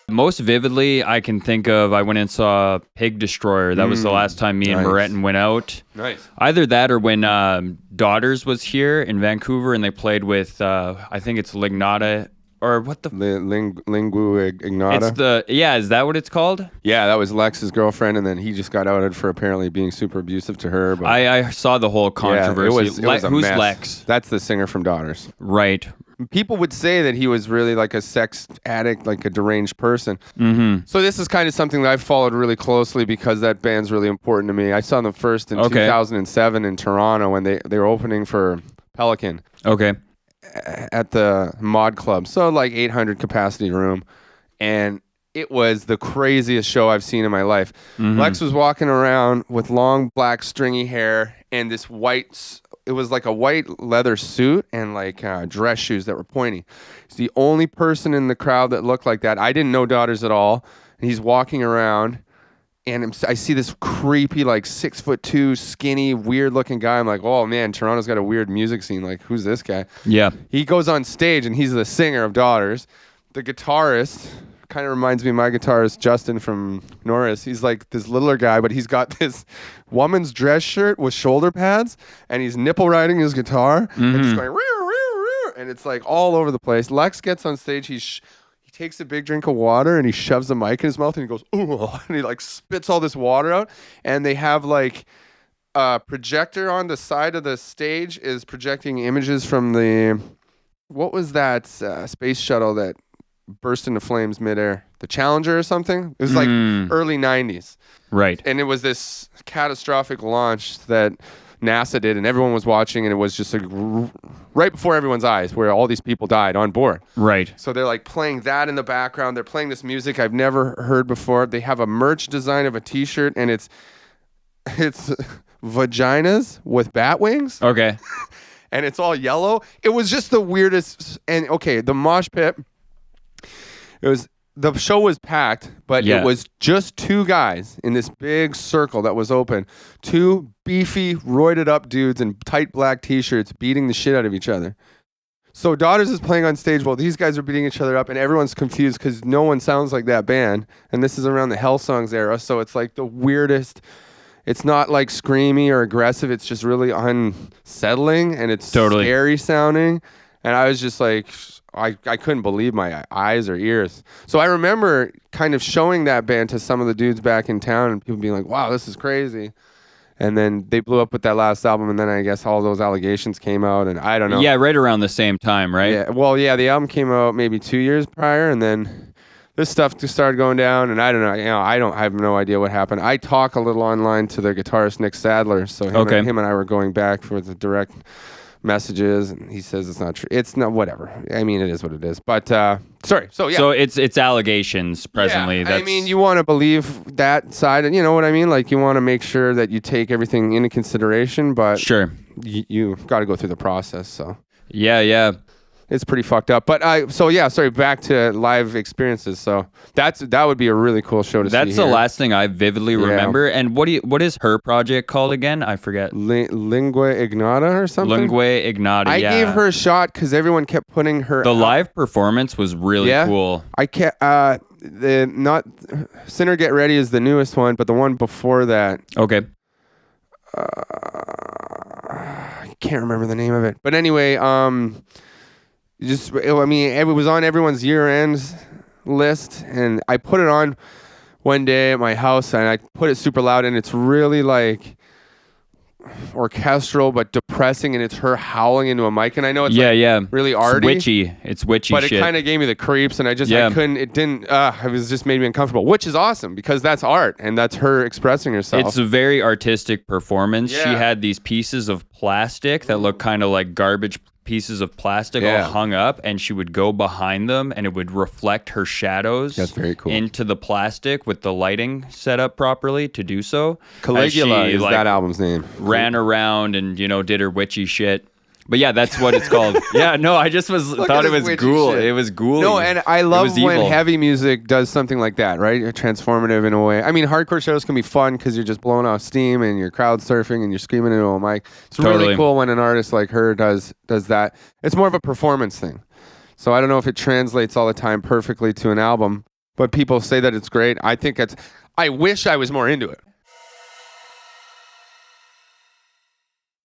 Most vividly, I can think of, I went and saw Pig Destroyer. That was the last time me and Moreton went out. Nice. Either that or when Daughters was here in Vancouver and they played with, I think it's Lignota, or what the... Lingua Ignota. Is that what it's called? Yeah, that was Lex's girlfriend, and then he just got outed for apparently being super abusive to her. But I saw the whole controversy. it was a Who's mess. Lex? That's the singer from Daughters. Right. People would say that he was really like a sex addict, like a deranged person. Mm-hmm. So this is kind of something that I've followed really closely because that band's really important to me. I saw them first in 2007 in Toronto when they were opening for Pelican. Okay. At the Mod Club. So like 800 capacity room. And it was the craziest show I've seen in my life. Mm-hmm. Lex was walking around with long black stringy hair and this it was like a white leather suit and like dress shoes that were pointy. He's the only person in the crowd that looked like that. I didn't know Daughters at all. And he's walking around and I see this creepy, like 6'2", skinny, weird looking guy. I'm like, oh man, Toronto's got a weird music scene. Like, who's this guy? Yeah. He goes on stage and he's the singer of Daughters. The guitarist kind of reminds me of my guitarist, Justin from Norris. He's like this littler guy, but he's got this woman's dress shirt with shoulder pads and he's nipple riding his guitar and he's going, and it's like all over the place. Lex gets on stage. He takes a big drink of water and he shoves the mic in his mouth and he goes, ooh, and he like spits all this water out. And they have like a projector on the side of the stage is projecting images from what was that space shuttle that burst into flames midair? The Challenger or something? It was like early 90s. Right. And it was this catastrophic launch that NASA did and everyone was watching and it was just like right before everyone's eyes where all these people died on board. Right. So they're like playing that in the background. They're playing this music I've never heard before. They have a merch design of a t-shirt and it's vaginas with bat wings. Okay. And it's all yellow. It was just the weirdest. And okay, the mosh pit, the show was packed, but it was just two guys in this big circle that was open. Two beefy, roided up dudes in tight black t-shirts beating the shit out of each other. So Daughters is playing on stage while these guys are beating each other up and everyone's confused because no one sounds like that band. And this is around the Hell Songs era. So it's like the weirdest. It's not like screamy or aggressive. It's just really unsettling and it's scary sounding. And I was just like, I couldn't believe my eyes or ears. So I remember kind of showing that band to some of the dudes back in town and people being like, wow, this is crazy. And then they blew up with that last album and then I guess all those allegations came out and I don't know. Yeah, right around the same time, right? Yeah. Well, yeah, the album came out maybe 2 years prior and then this stuff just started going down and I don't know. I have no idea what happened. I talk a little online to the guitarist Nick Sadler. So him and I were going back for the direct messages and he says it's not true. It's not, whatever. I mean, it is what it is. But sorry. So yeah. So it's allegations presently. Yeah, I mean, you want to believe that side, and you know what I mean? Like you want to make sure that you take everything into consideration, but sure, you got to go through the process. So yeah. It's pretty fucked up. But back to live experiences. So that would be a really cool show to see. That's the last thing I vividly remember. And what is her project called again? I forget. Lingua Ignota or something? Lingua Ignota, I gave her a shot because everyone kept putting her The live performance was really cool. I can't Sinner Get Ready is the newest one, but the one before that. Okay. I can't remember the name of it. But anyway, it was on everyone's year-end list, and I put it on one day at my house, and I put it super loud, and it's really like orchestral but depressing, and it's her howling into a mic, and I know it's really arty. It's witchy but shit. It kind of gave me the creeps, and I couldn't, it didn't, it was just made me uncomfortable, which is awesome because that's art and that's her expressing herself. It's a very artistic performance. Yeah. She had these pieces of plastic that look kind of like garbage pieces of plastic all hung up, and she would go behind them and it would reflect her shadows That's very cool. into the plastic with the lighting set up properly to do so. Caligula is that album's name. Ran around and, did her witchy shit. But yeah, that's what it's called. Yeah, no, I just thought it was ghoul. It was ghouly. No, and I love when evil. heavy music does something like that, right? Transformative in a way. I mean, hardcore shows can be fun because you're just blowing off steam and you're crowd surfing and you're screaming into a mic. It's really cool when an artist like her does that. It's more of a performance thing. So I don't know if it translates all the time perfectly to an album, but people say that it's great. I wish I was more into it.